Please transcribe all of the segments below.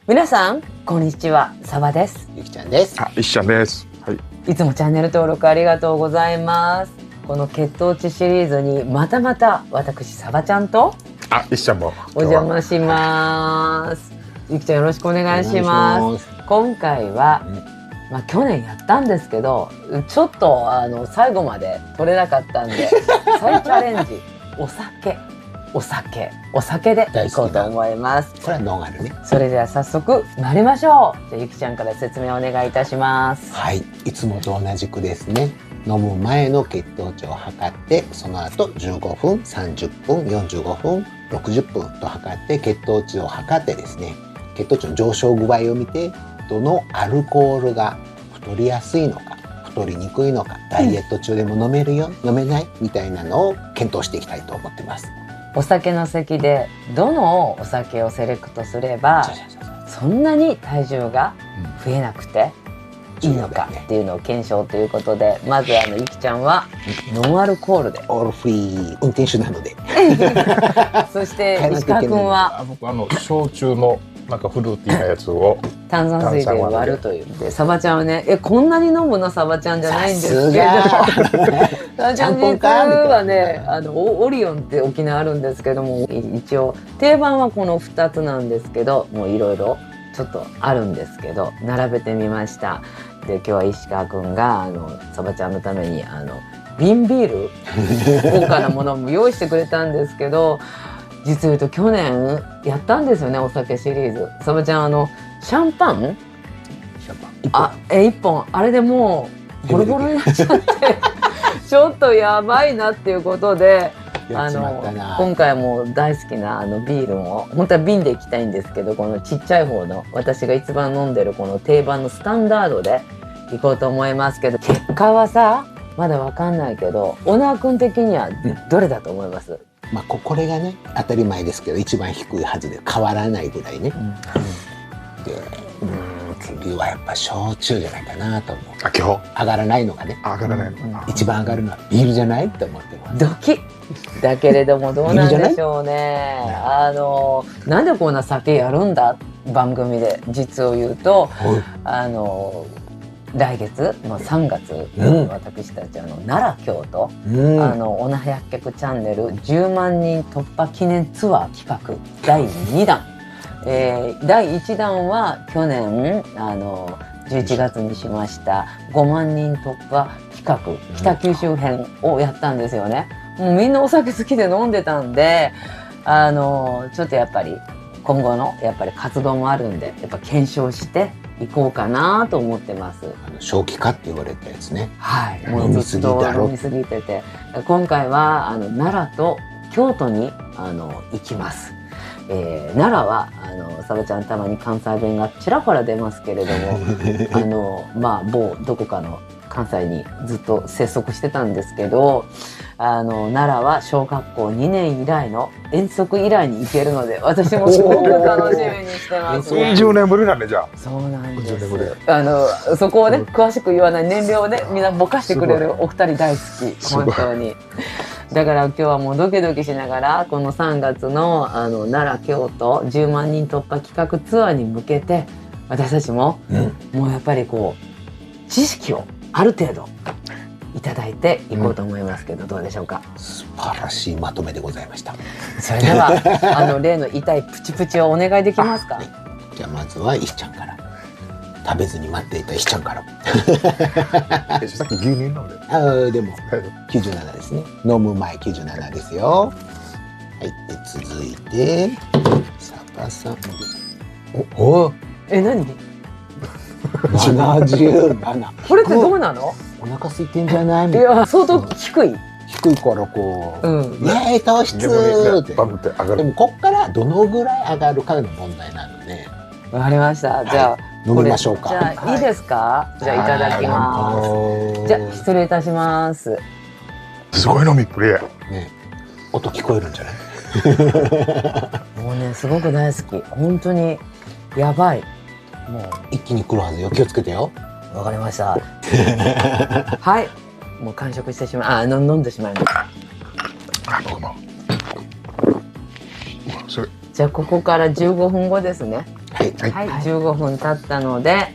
皆さんこんにちは、サバです。ゆきちゃんです。石ちゃんです。はい。いつもチャンネル登録ありがとうございます。この血糖値シリーズにまた私サバちゃんと石ちゃんもお邪魔します。ゆきちゃんよろしくお願いします。今回は、去年やったんですけど、ちょっと最後まで取れなかったんで再チャレンジ。お酒でいこうと思います。これはノンアルね。それでは早速参りましょう。じゃあゆきちゃんから説明お願いいたします。はい、いつもと同じくですね。飲む前の血糖値を測って、その後15分、30分、45分、60分と測って血糖値を測ってですね、血糖値の上昇具合を見て、どのアルコールが太りやすいのか、太りにくいのか、ダイエット中でも飲めるよ、飲めないみたいなのを検討していきたいと思ってます。お酒の席でどのお酒をセレクトすればそんなに体重が増えなくていいのかっていうのを検証ということで、まずゆきちゃんはノンアルコールで、オールフリー運転手なのでそして石川君は僕焼酎のなんかフルーティーなやつを炭酸水で割るという。でサバちゃんはね、こんなに飲むのサバちゃんじゃないんですけど、サバちゃん実はね、オリオンって沖縄あるんですけども、一応定番はこの2つなんですけど、もういろいろちょっとあるんですけど並べてみました。で今日は石川くんがサバちゃんのために瓶ビール豪華なものも用意してくれたんですけど、実を言うと去年やったんですよね、お酒シリーズ。サバちゃんシャンパン1本あれでもうボロボロになっちゃってちょっとやばいなっていうことで、今回も大好きなビールも本当は瓶でいきたいんですけど、このちっちゃい方の私が一番飲んでるこの定番のスタンダードでいこうと思いますけど、結果はさまだわかんないけど、小川君的にはどれだと思います？これがね当たり前ですけど一番低いはずで変わらないぐらいね。で次はやっぱ焼酎じゃないかなと思う。今日上がらないのがね。上がらないの。一番上がるのはビールじゃないって思ってます。ドキだけれどもどうなんでしょうね。なんでこんな酒やるんだ番組で。実を言うと来月3月、私たち奈良京都、おな百客チャンネル10万人突破記念ツアー企画第2弾、第1弾は去年11月にしました5万人突破企画北九州編をやったんですよね。もうみんなお酒好きで飲んでたんで、ちょっとやっぱり今後のやっぱり活動もあるんで、やっぱ検証していこうかなと思ってます。正気かって言われたやつね。はい、もうずっと飲みすぎてて、今回は奈良と京都に行きます。奈良はサバちゃんたまに関西弁がちらほら出ますけれども某どこかの関西にずっと生息してたんですけど、奈良は小学校2年以来の遠足以来に行けるので、私もすごく楽しみにしてます、ね。40年ぶりなんで、じゃあ。そうなんです。そこをね詳しく言わない、年齢をねみんなぼかしてくれるお二人大好き、本当に。だから今日はもうドキドキしながらこの3月の奈良京都10万人突破企画ツアーに向けて、私たちも、もうやっぱり知識をある程度いただいていこうと思いますけど、どうでしょうか？素晴らしいまとめでございました。それでは例の痛いプチプチをお願いできますか？じゃあまずは石ちゃんから。食べずに待っていた石ちゃんから。さっき牛乳飲んで。でも97ですね。飲む前97ですよ。はい。で続いてサバさん。何？77。これってどうなの？お腹空いてんじゃない？いや相当低い。低いから糖質って。でもこっからどのぐらい上がるかの問題なので。わかりました。じゃあ飲みましょうか。じゃあいいですか？じゃあいただきます。じゃあ失礼いたします。すごい飲みっぷり。ね、音聞こえるんじゃない？もうねすごく大好き。本当にやばい。もう一気に来るはずよ。気をつけてよ。わかりました。はい。もう完食してしまう。飲んでしまいました。僕も。じゃあここから15分後ですね。はいはい、15分経ったので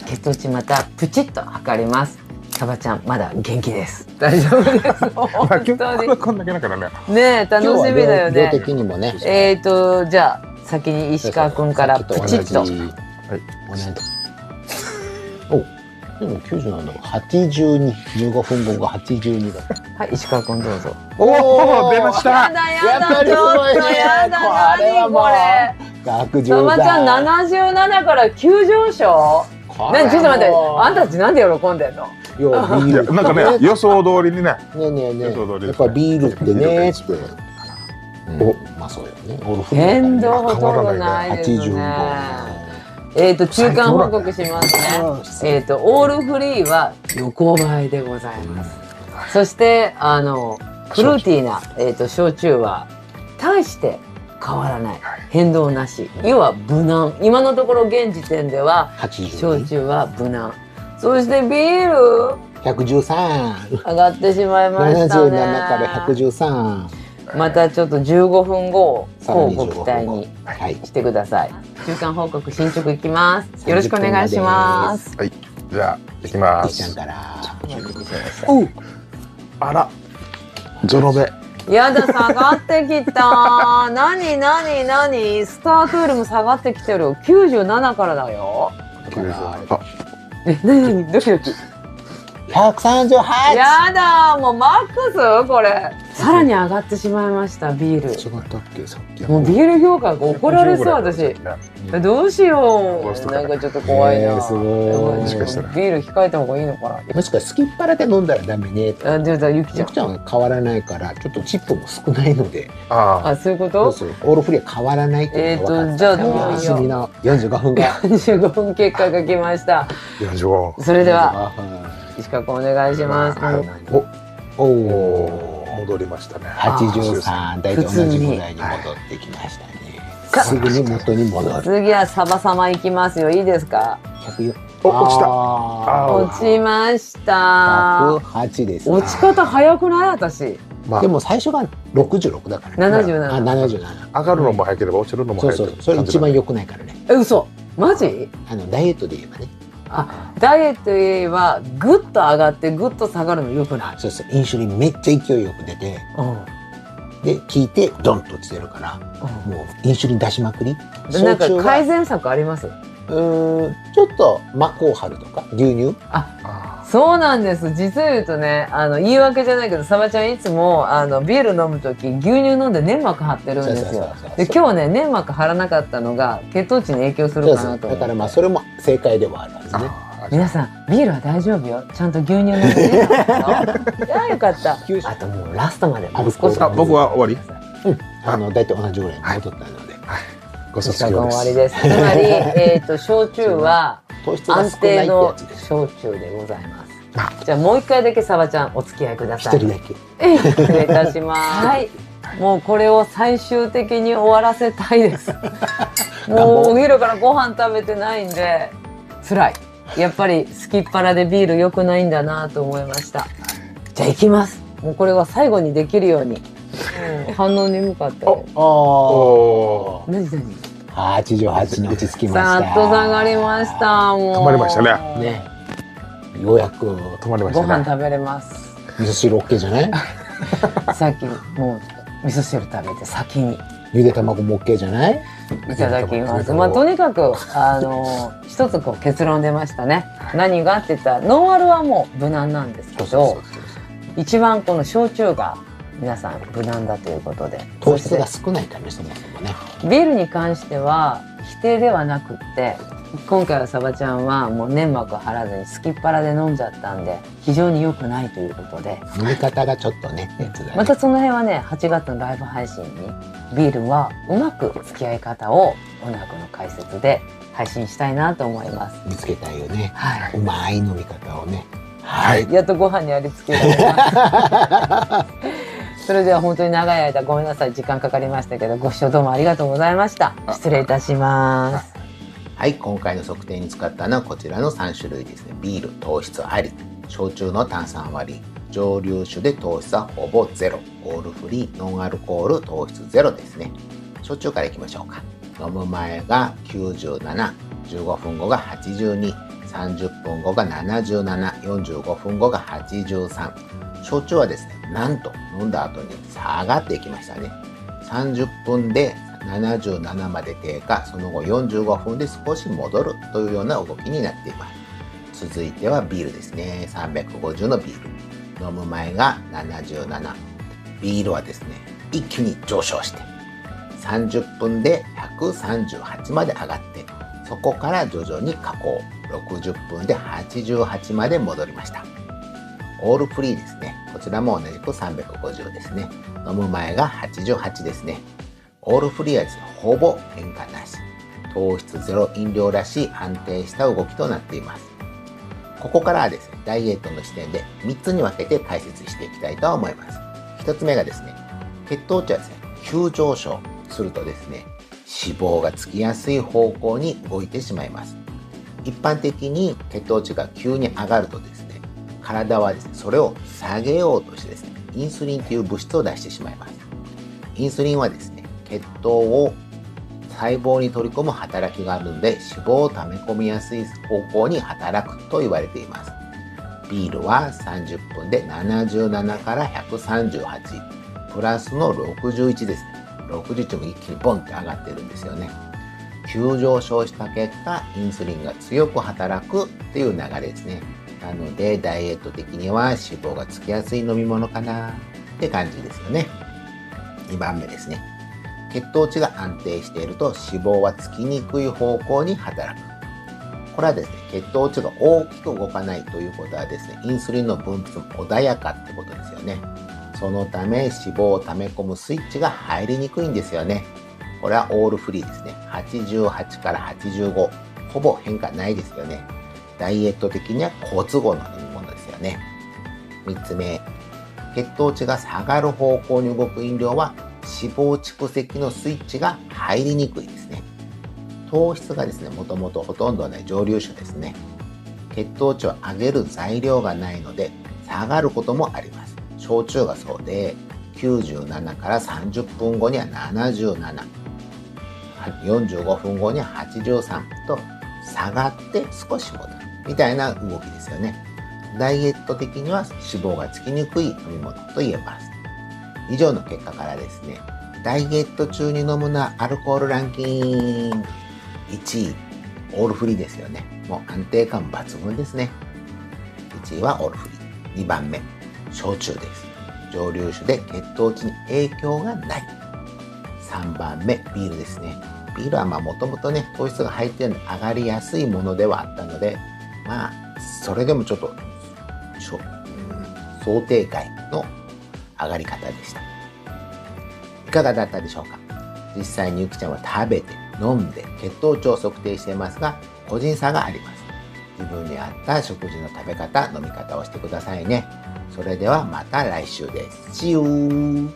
血糖値またプチッと測ります。サバちゃんまだ元気です。大丈夫です。本当に。こんだけだからね。ねえ楽しみだよね。量的にもね。じゃあ先に石川くんからプチッと。はい。お、でも90なんだ。82、15分後が82だ。はい、石川くんどうぞ。おお、出ました。やだやだ、ちょっとやだ、何これ。サバちゃん77から急上昇。ね、ちょっと待って、あんたたちなんで喜んでんの。いや、なんかね、予想通りにね。やっぱビールってねって。お、まあそうよね。変動ほとんどないですね。中間報告しますね。オールフリーは横ばいでございます。そしてフルーティーな焼酎は大して変わらない、変動なし、要は無難。今のところ現時点では焼酎は無難。そしてビール113上がってしまいましたね。77から113。またちょっと15分後を乞うご期待にしてください。中間報告進捗いきます。よろしくお願いします。はい、じゃあ行きます。ちゃんから。あら、ゾロ目。やだ、下がってきた。なにスタートよりも下がってきてる。97からだよ。何ドキドキ。138。やだ、もうマックスこれ。さらに上がってしまいましたビール。もうビール業界が怒られそう。私どうしよう。なんかちょっと怖いな。すごい。ビール控えた方がいいのかな。もしくはすきっ腹で飲んだらダメね。ゆきちゃんは変わらないからちょっとチップも少ないので。あ、そういうこと。オールフリーは変わらないっていうのが分かった。じゃあどうしよう。45分が45分結果が来ました。それでは石川君お願いします。おお。戻りましたね。83、大体同じぐらいに戻ってきましたね。すぐに元に戻る。次はサバサマいきますよ。いいですか。104。落ちた。落ちました。108です。落ち方早くない私。でも最初が66だからね。77。77。上がるのも早ければ落ちるのも早い。そうそれ一番良くないからね。嘘。マジ？ダイエットで言えばね。ダイエットで言えばグッと上がってグッと下がるのよくない？そうそう、インシュリンめっちゃ勢いよく出て、で効いてドンと落ちてるから、もうインシュリン出しまくり。なんか改善策あります？ちょっとマコーハルとか牛乳。そうなんです。実を言うとね、言い訳じゃないけど、サバちゃんいつもビール飲むとき牛乳飲んで粘膜張ってるんですよ。で今日ね粘膜張らなかったのが血糖値に影響するかなと思って。だからまあそれも正解ではあるんですね。皆さんビールは大丈夫よ。ちゃんと牛乳飲んでね。いやよかった。あともうラストまでもう少し。僕は終わり。だいたい同じぐらいに戻ったので。ご卒終業です。わりです。つまり焼酎は安定の焼酎でございます。じゃあもう一回だけサバちゃんお付き合いください。一人だけ。失礼いたします。はい。もうこれを最終的に終わらせたいです。もうお昼からご飯食べてないんで辛い。やっぱりすきっ腹でビール良くないんだなと思いました。じゃあ行きます。もうこれは最後にできるように。反応に向かって。何88に落ち着きました。さっと下がりました。もう止まりましたね。ようやく止まりましたね。ご飯食べれます。味噌汁 OK じゃない？さっきもう味噌汁食べて先に。ゆで卵も OK じゃない？いただきます。まあとにかく一つこう結論出ましたね。何がって言ったらノンアルはもう無難なんですけど、一番この焼酎が皆さん無難だということで、糖質が少ないからね、そもそもね。ビールに関しては否定ではなくって、今回はサバちゃんはもう粘膜張らずにすきっ腹で飲んじゃったんで非常に良くないということで、飲み方がちょっとね、またその辺はね8月のライブ配信にビールはうまく付き合い方をオナクの解説で配信したいなと思います。見つけたいよね。はい、うまい飲み方をね。はい、やっとご飯にありつけられます。それでは本当に長い間ごめんなさい、時間かかりましたけどご視聴どうもありがとうございました。失礼いたします。はい、今回の測定に使ったのはこちらの3種類ですね。ビール糖質あり、焼酎の炭酸割り、蒸留酒で糖質はほぼゼロ、オールフリーノンアルコール糖質ゼロですね。焼酎からいきましょうか。飲む前が97、15分後が82、30分後が77、45分後が83。焼酎はですね、なんと飲んだ後に下がっていきましたね。30分で77まで低下、その後45分で少し戻るというような動きになっています。続いてはビールですね。350のビール。飲む前が77。ビールはですね、一気に上昇して、30分で138まで上がって、そこから徐々に下降。60分で88まで戻りました。オールフリーですね。こちらも同じく350ですね。飲む前が88ですね。オールフリーはですね、ほぼ変化なし。糖質ゼロ飲料らしい安定した動きとなっています。ここからはですね、ダイエットの視点で3つに分けて解説していきたいと思います。1つ目がですね、血糖値はですね、急上昇するとですね、脂肪がつきやすい方向に動いてしまいます。一般的に血糖値が急に上がるとですね、体はですね、それを下げようとしてですね、インスリンという物質を出してしまいます。インスリンはですね、血糖を細胞に取り込む働きがあるので、脂肪を溜め込みやすい方向に働くと言われています。ビールは30分で77から138、プラスの61ですね。61も一気にボンって上がってるんですよね。急上昇した結果、インスリンが強く働くっていう流れですね。なので、ダイエット的には脂肪がつきやすい飲み物かなって感じですよね。2番目ですね。血糖値が安定していると脂肪はつきにくい方向に働く。これはですね、血糖値が大きく動かないということはですね、インスリンの分泌も穏やかってことですよね。そのため脂肪を溜め込むスイッチが入りにくいんですよね。これはオールフリーですね。88から85。ほぼ変化ないですよね。ダイエット的には好都合の飲み物ですよね。3つ目。血糖値が下がる方向に動く飲料は脂肪蓄積のスイッチが入りにくいですね。糖質がですね、もともとほとんどない蒸留酒ですね。血糖値を上げる材料がないので下がることもあります。焼酎がそうで、97から30分後には77。45分後には83と下がって少し戻るみたいな動きですよね。ダイエット的には脂肪がつきにくい飲み物と言えます。以上の結果からですね、ダイエット中に飲むのはアルコールランキング1位、オールフリーですよね。もう安定感抜群ですね。1位はオールフリー。2番目、焼酎です。蒸留酒で血糖値に影響がない。3番目、ビールですね。ビールはもともとね、糖質が入っているので上がりやすいものではあったので、それでもちょっと、想定外の上がり方でした。いかがだったでしょうか。実際にゆきちゃんは食べて、飲んで、血糖値を測定していますが、個人差があります。自分に合った食事の食べ方、飲み方をしてくださいね。それではまた来週です。See you!